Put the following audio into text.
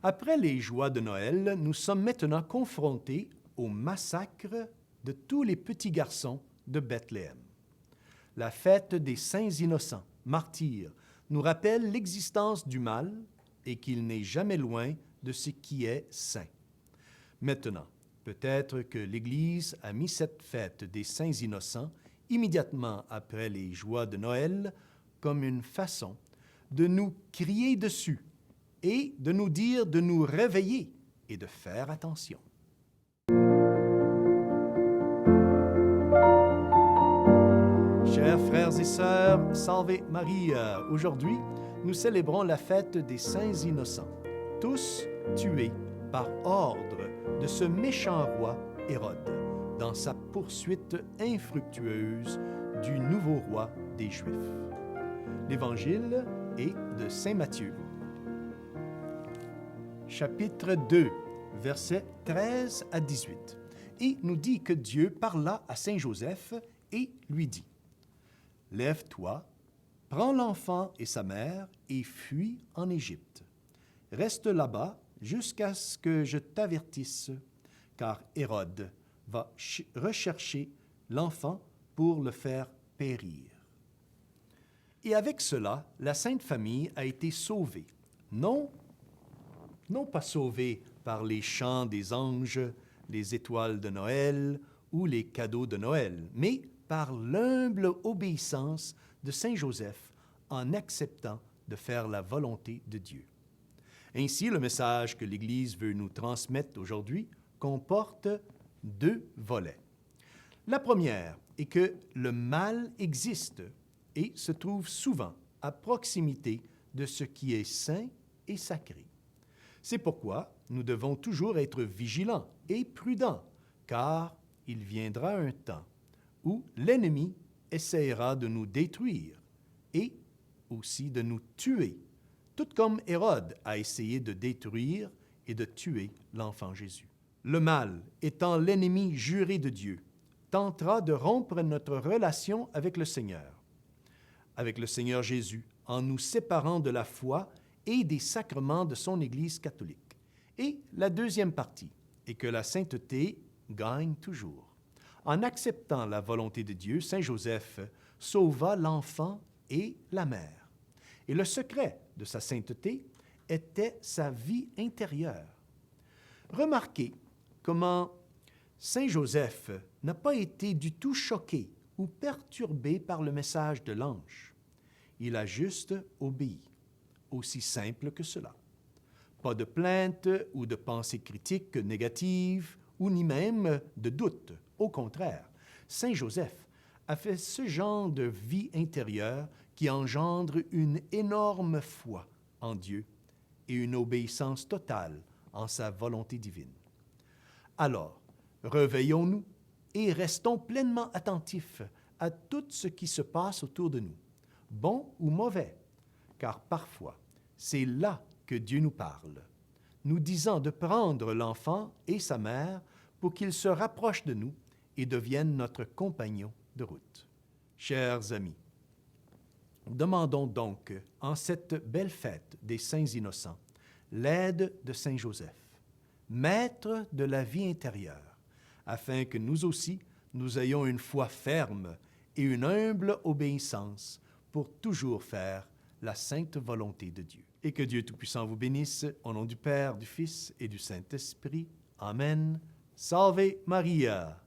Après les joies de Noël, nous sommes maintenant confrontés au massacre de tous les petits garçons de Bethléem. La fête des saints innocents, martyrs, nous rappelle l'existence du mal et qu'il n'est jamais loin de ce qui est saint. Maintenant, peut-être que l'Église a mis cette fête des saints innocents immédiatement après les joies de Noël comme une façon de nous crier dessus et de nous dire de nous réveiller et de faire attention. Chers frères et sœurs, Salve Maria! Aujourd'hui, nous célébrons la fête des saints innocents, tous tués par ordre de ce méchant roi Hérode, dans sa poursuite infructueuse du nouveau roi des Juifs. L'Évangile est de Saint Matthieu, chapitre 2, versets 13 à 18, et nous dit que Dieu parla à Saint Joseph et lui dit: « Lève-toi, prends l'enfant et sa mère et fuis en Égypte. Reste là-bas jusqu'à ce que je t'avertisse, car Hérode va rechercher l'enfant pour le faire périr. » Et avec cela, la Sainte Famille a été sauvée, non pas sauvée par les chants des anges, les étoiles de Noël ou les cadeaux de Noël, mais par l'humble obéissance de Saint Joseph en acceptant de faire la volonté de Dieu. Ainsi, le message que l'Église veut nous transmettre aujourd'hui comporte deux volets. La première est que le mal existe et se trouve souvent à proximité de ce qui est saint et sacré. C'est pourquoi nous devons toujours être vigilants et prudents, car il viendra un temps où l'ennemi essaiera de nous détruire et aussi de nous tuer, tout comme Hérode a essayé de détruire et de tuer l'enfant Jésus. Le mal, étant l'ennemi juré de Dieu, tentera de rompre notre relation avec le Seigneur Jésus, en nous séparant de la foi et des sacrements de son Église catholique. Et la deuxième partie est que la sainteté gagne toujours. En acceptant la volonté de Dieu, Saint Joseph sauva l'enfant et la mère. Et le secret de sa sainteté était sa vie intérieure. Remarquez comment Saint Joseph n'a pas été du tout choqué ou perturbé par le message de l'ange. Il a juste obéi, aussi simple que cela. Pas de plainte ou de pensée critique négative ou ni même de doute. Au contraire, Saint Joseph a fait ce genre de vie intérieure qui engendre une énorme foi en Dieu et une obéissance totale en sa volonté divine. Alors, réveillons-nous et restons pleinement attentifs à tout ce qui se passe autour de nous, bon ou mauvais, car parfois, c'est là que Dieu nous parle, nous disant de prendre l'enfant et sa mère pour qu'ils se rapprochent de nous et deviennent notre compagnon de route. Chers amis, demandons donc, en cette belle fête des saints innocents, l'aide de Saint Joseph, maître de la vie intérieure, afin que nous aussi, nous ayons une foi ferme et une humble obéissance pour toujours faire la sainte volonté de Dieu. Et que Dieu Tout-Puissant vous bénisse, au nom du Père, du Fils et du Saint-Esprit. Amen. Salve Maria!